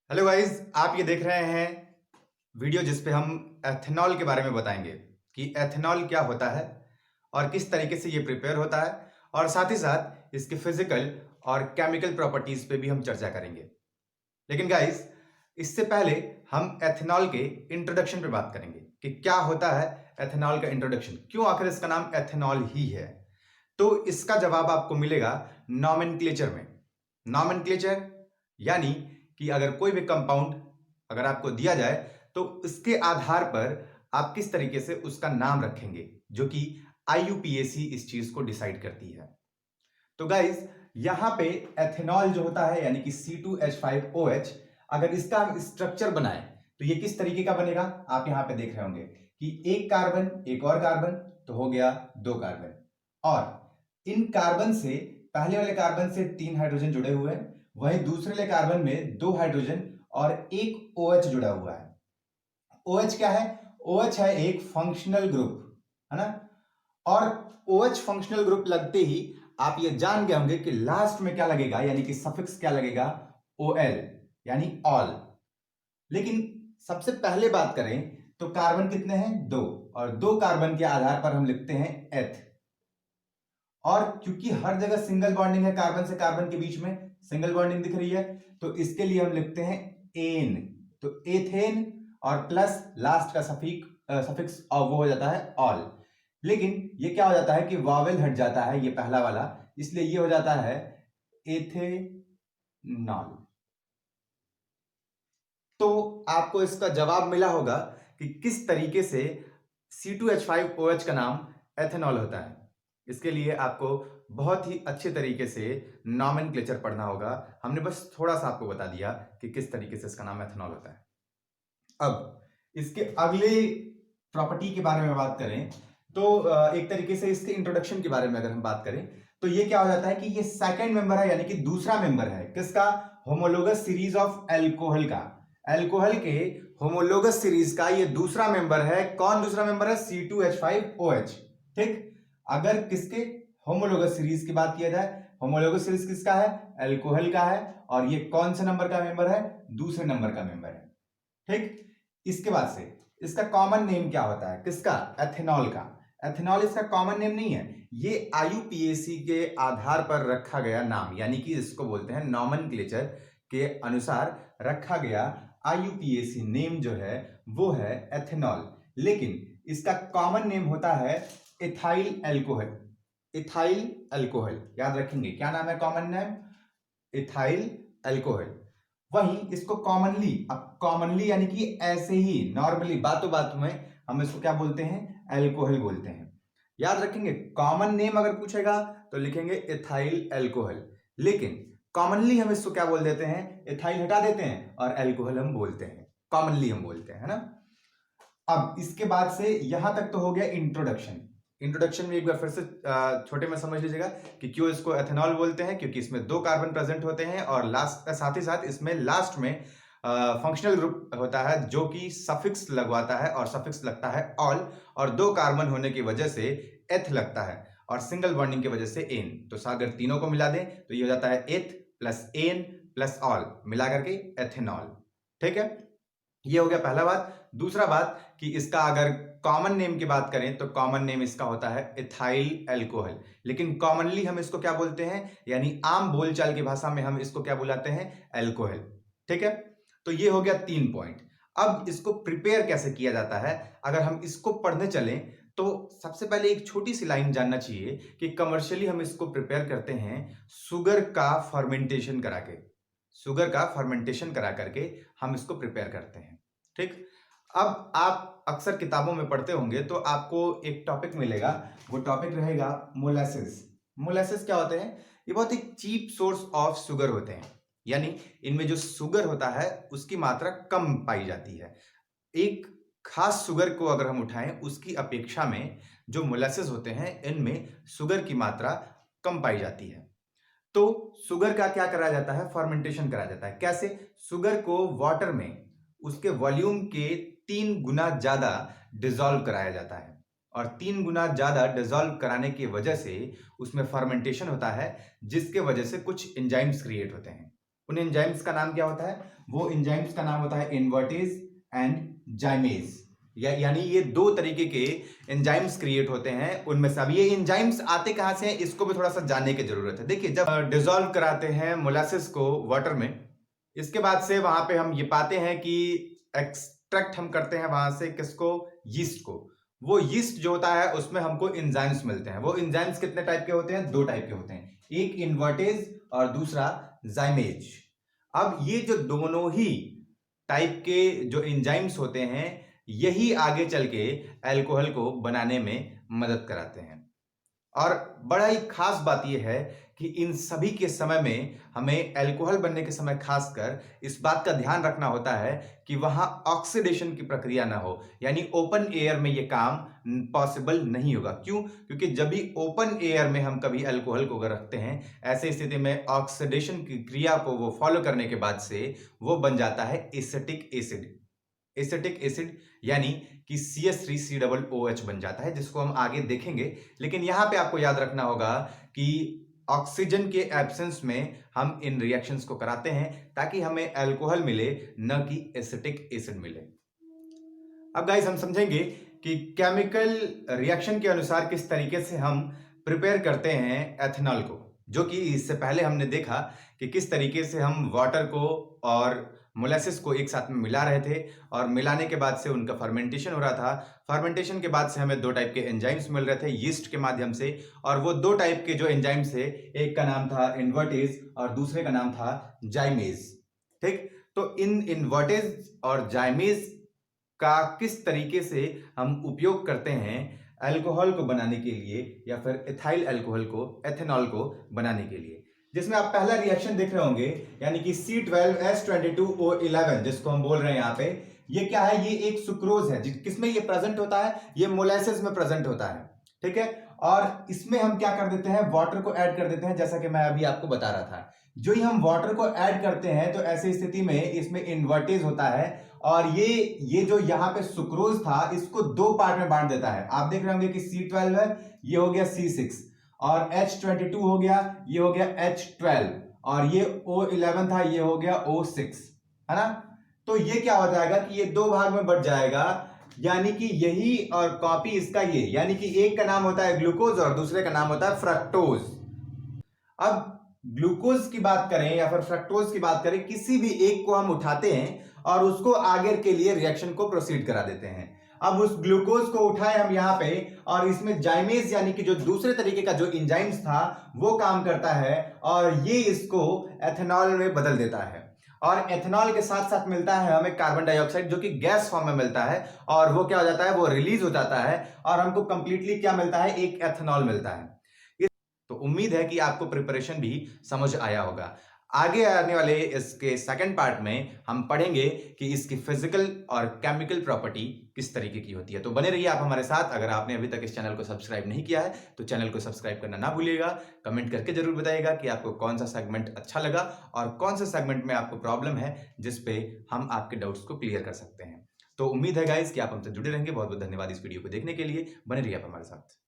Hello guys, आप ये देख रहे हैं वीडियो जिस पे हम एथेनॉल के बारे में बताएंगे कि एथेनॉल क्या होता है और किस तरीके से ये प्रिपेयर होता है, और साथ ही साथ इसके फिजिकल और केमिकल प्रॉपर्टीज पे भी हम चर्चा करेंगे। लेकिन गाइस, इससे पहले हम एथेनॉल के इंट्रोडक्शन पे बात करेंगे कि क्या होता है एथेनॉल का इंट्रोडक्शन, क्यों आखिर इसका नाम एथेनॉल ही है। तो इसका जवाब आपको मिलेगा नॉमेनक्लेचर में। नॉमेनक्लेचर यानी कि अगर कोई भी कंपाउंड अगर आपको दिया जाए तो इसके आधार पर आप किस तरीके से उसका नाम रखेंगे, जो कि आईयूपीएसी इस चीज को डिसाइड करती है। तो गाइज, यहां पे एथेनॉल जो होता है यानी कि C2H5OH, अगर इसका स्ट्रक्चर बनाए तो ये किस तरीके का बनेगा, आप यहां पे देख रहे होंगे कि एक कार्बन एक और कार्बन, तो हो गया दो कार्बन, और इन कार्बन से पहले वाले कार्बन से 3 हाइड्रोजन जुड़े हुए हैं, वहीं दूसरे वाले कार्बन में 2 हाइड्रोजन और एक OH जुड़ा हुआ है। OH क्या है? OH है एक फंक्शनल ग्रुप, है ना। और OH फंक्शनल ग्रुप लगते ही आप ये जान गए होंगे कि लास्ट में क्या लगेगा, यानी कि सफिक्स क्या लगेगा, OL यानी ऑल। लेकिन सबसे पहले बात करें तो कार्बन कितने हैं? दो, और दो कार्बन के आधार पर हम लिखते हैं एथ। और क्योंकि हर जगह सिंगल बॉन्डिंग है, कार्बन से कार्बन के बीच में सिंगल बॉन्डिंग दिख रही है, तो इसके लिए हम लिखते हैं एन, तो एथेन, और प्लस लास्ट का सफिक्स और वो हो जाता है ऑल। लेकिन ये क्या हो जाता है कि वावेल हट जाता है, ये पहला वाला, इसलिए ये हो जाता है एथेनॉल। तो आपको इसका जवाब मिला होगा कि किस तरीके से C2H5OH का नाम एथेनॉल होता है। इसके लिए आपको बहुत ही अच्छे तरीके से नॉमेनक्लेचर पढ़ना होगा। हमने बस थोड़ा सा आपको बता दिया कि किस तरीके से इसका नाम एथेनॉल होता है। अब इसके अगले प्रॉपर्टी के बारे में बात करें तो एक तरीके से इसके इंट्रोडक्शन के बारे में अगर हम बात करें तो ये क्या हो जाता है कि ये सेकंड मेंबर है, यानी कि दूसरा मेंबर है किसका? होमोलोगस सीरीज ऑफ एल्कोहल का। एल्कोहल के होमोलोगस सीरीज का ये दूसरा मेंबर है। कौन दूसरा मेंबर है? C2H5OH। ठीक, अगर किसके होमोलोगस सीरीज की बात किया जाए, होमोलोगस सीरीज किसका है? एल्कोहल का है, और ये कौन से नंबर का मेंबर है? दूसरे नंबर का मेंबर है। ठीक, इसके बाद से इसका कॉमन नेम क्या होता है? किसका? एथेनॉल का। एथेनॉल इसका कॉमन नेम नहीं है, ये आईयूपीएसी के आधार पर रखा गया नाम, यानी कि इसको बोलते हैं नॉमेनक्लेचर के अनुसार रखा गया आईयूपीएसी नेम जो है वो है एथेनॉल। लेकिन इसका कॉमन नेम होता है इथाइल एल्कोहल। इथाइल एल्कोहल याद रखेंगे, क्या नाम है कॉमन नेम? Ethyl alcohol. वहीं इसको कॉमनली, अब कॉमनली यानी कि ऐसे ही नॉर्मली बातों बातों में हम इसको क्या बोलते हैं? एल्कोहल बोलते हैं। याद रखेंगे, कॉमन नेम अगर पूछेगा तो लिखेंगे इथाइल एल्कोहल, लेकिन कॉमनली हम इसको क्या बोल देते हैं? इथाइल हटा देते हैं और एल्कोहल हम बोलते हैं, कॉमनली हम बोलते हैं, है ना। अब इसके बाद से यहां तक तो हो गया इंट्रोडक्शन। इंट्रोडक्शन में एक बार फिर से छोटे में समझ लीजिएगा कि क्यों इसको एथेनॉल बोलते हैं, क्योंकि इसमें दो कार्बन प्रेजेंट होते हैं, और लास्ट साथ ही साथ इसमें लास्ट में फंक्शनल ग्रुप होता है जो कि सफिक्स लगवाता है, और सफिक्स लगता है ऑल, और दो कार्बन होने की वजह से एथ लगता है, और सिंगल बॉन्डिंग की वजह से एन। तो अगर तीनों को मिला दें तो ये हो जाता है एथ प्लस एन प्लस ऑल मिला करके एथेनॉल। ठीक है, ये हो गया पहला बात। दूसरा बात कि इसका अगर कॉमन नेम की बात करें तो कॉमन नेम इसका होता है इथाइल एल्कोहल, लेकिन कॉमनली हम इसको क्या बोलते हैं, यानी आम बोलचाल की भाषा में हम इसको क्या बुलाते हैं? एल्कोहल। ठीक है, तो ये हो गया 3 पॉइंट। अब इसको प्रिपेयर कैसे किया जाता है, अगर हम इसको पढ़ने चलें तो सबसे पहले एक छोटी सी लाइन जानना चाहिए कि कमर्शियली हम इसको प्रिपेयर करते हैं शुगर का फर्मेंटेशन करा के। शुगर का फर्मेंटेशन करा करके हम इसको प्रिपेयर करते हैं। ठीक, अब आप अक्सर किताबों में पढ़ते होंगे तो आपको एक टॉपिक मिलेगा, वो टॉपिक रहेगा मोलासेस। मोलासेस क्या होते हैं? ये बहुत ही चीप सोर्स ऑफ शुगर होते हैं, यानी इनमें जो शुगर होता है उसकी मात्रा कम पाई जाती है। एक खास शुगर को अगर हम उठाएं उसकी अपेक्षा में जो मोलासेस होते हैं इनमें शुगर की मात्रा कम पाई जाती है। तो शुगर का क्या करा जाता है? फर्मेंटेशन करा जाता है। कैसे? शुगर को वाटर में उसके वॉल्यूम के 3 गुना ज्यादा डिसॉल्व कराया जाता है, और 3 गुना ज्यादा डिसॉल्व कराने की वजह से उसमें फर्मेंटेशन होता है, जिसके वजह से कुछ एंजाइम्स क्रिएट होते हैं। उन एंजाइम्स का नाम क्या होता है? वो एंजाइम्स का नाम होता है इन्वर्टेज एंड जाइमेज। यानी ये दो तरीके के एंजाइम्स क्रिएट होते हैं। उनमें से अब ये एंजाइम्स आते कहां से हैं, इसको भी थोड़ा सा जानने की जरूरत है। देखिए, जब डिसॉल्व कराते हैं मोलासिस को वाटर में, इसके बाद से वहां पे हम ये पाते हैं कि एक्सट्रैक्ट हम करते हैं वहां से किसको? यीस्ट को। वो यीस्ट जो होता है उसमें हमको एंजाइम्स मिलते हैं। वो एंजाइम्स कितने टाइप के होते हैं? दो टाइप के होते हैं, एक इन्वर्टेज और दूसरा जाइमेज। अब ये जो दोनों ही टाइप के जो एंजाइम्स होते हैं, यही आगे चल के अल्कोहल को बनाने में मदद कराते हैं। और बड़ा ही खास बात यह है कि इन सभी के समय में हमें अल्कोहल बनने के समय खासकर इस बात का ध्यान रखना होता है कि वहां ऑक्सीडेशन की प्रक्रिया ना हो, यानी ओपन एयर में यह काम पॉसिबल नहीं होगा। क्यों? क्योंकि जब भी ओपन एयर में हम कभी अल्कोहल को अगर रखते हैं, ऐसे स्थिति में ऑक्सीडेशन की क्रिया को वो फॉलो करने के बाद से वो बन जाता है एसिटिक एसिड। एसिटिक एसिड यानी कि CH3COOH बन जाता है, जिसको हम आगे देखेंगे। लेकिन यहां पे आपको याद रखना होगा कि ऑक्सीजन के एब्सेंस में हम इन रिएक्शंस को कराते हैं ताकि हमें अल्कोहल मिले, न कि एसिटिक एसिड मिले। अब गाइस हम समझेंगे कि केमिकल रिएक्शन के अनुसार किस तरीके से हम प्रिपेयर करते हैं एथेनॉल को, जो कि इससे पहले हमने देखा कि किस तरीके से हम वाटर को और मोलासिस को एक साथ में मिला रहे थे और मिलाने के बाद से उनका फर्मेंटेशन हो रहा था। फर्मेंटेशन के बाद से हमें दो टाइप के एंजाइम्स मिल रहे थे यीस्ट के माध्यम से, और वो दो टाइप के जो एंजाइम्स थे, एक का नाम था इन्वर्टेज और दूसरे का नाम था जाइमेज। ठीक, तो इन इन्वर्टेज और जाइमेज का किस तरीके से हम उपयोग करते हैं अल्कोहल को बनाने के लिए, या फिर इथाइल अल्कोहल को, एथेनॉल को बनाने के लिए, जिसमें आप पहला रिएक्शन देख रहे होंगे, यानी कि C12H22O11 जिसको हम बोल रहे हैं यहाँ पे। ये क्या है? ये एक सुक्रोज है। किसमें ये प्रेजेंट होता है? ये मोलासिस में प्रेजेंट होता है। ठीक है, और इसमें हम क्या कर देते हैं? वाटर को ऐड कर देते हैं, जैसा कि मैं अभी आपको बता रहा था। जो ही हम वाटर को ऐड करते हैं तो ऐसी स्थिति में इसमें इन्वर्टेज होता है, और ये जो यहाँ पे सुक्रोज था, इसको दो पार्ट में बांट देता है। आप देख रहे होंगे कि C12 है, ये हो गया C6, और H22 हो गया, ये हो गया H12, और ये O11 था, ये हो गया O6, है ना? तो ये क्या हो जाएगा कि ये दो भाग में बढ़ जाएगा, यानी कि यही और कॉपी इसका ये, यानी कि एक का नाम होता है ग्लूकोज और दूसरे का नाम होता है फ्रक्टोज। अब ग्लूकोज की बात करें या फिर फ्रक्टोज की बात करें, किसी भी एक को हम उठाते हैं और उसको आगे के लिए रिएक्शन को प्रोसीड करा देते हैं। अब उस ग्लूकोज को उठाए हम यहां पे, और इसमें जाइमेज यानी कि जो दूसरे तरीके का जो एंजाइम्स था वो काम करता है, और ये इसको एथेनॉल में बदल देता है। और एथेनॉल के साथ साथ मिलता है हमें कार्बन डाइऑक्साइड, जो कि गैस फॉर्म में मिलता है, और वो क्या हो जाता है? वो रिलीज हो जाता है, और हमको कंप्लीटली क्या मिलता है? एक एथेनॉल मिलता है। तो उम्मीद है कि आपको प्रिपरेशन भी समझ आया होगा। आगे आने वाले इसके सेकंड पार्ट में हम पढ़ेंगे कि इसकी फिजिकल और केमिकल प्रॉपर्टी किस तरीके की होती है। तो बने रहिए आप हमारे साथ। अगर आपने अभी तक इस चैनल को सब्सक्राइब नहीं किया है तो चैनल को सब्सक्राइब करना ना भूलिएगा। कमेंट करके जरूर बताइएगा कि आपको कौन सा सेगमेंट अच्छा लगा और कौन सा सेगमेंट में आपको प्रॉब्लम है, जिसपे हम आपके डाउट्स को क्लियर कर सकते हैं। तो उम्मीद है गाइज कि आप हमसे जुड़े रहेंगे। बहुत बहुत धन्यवाद इस वीडियो को देखने के लिए। बने रहिए आप हमारे साथ।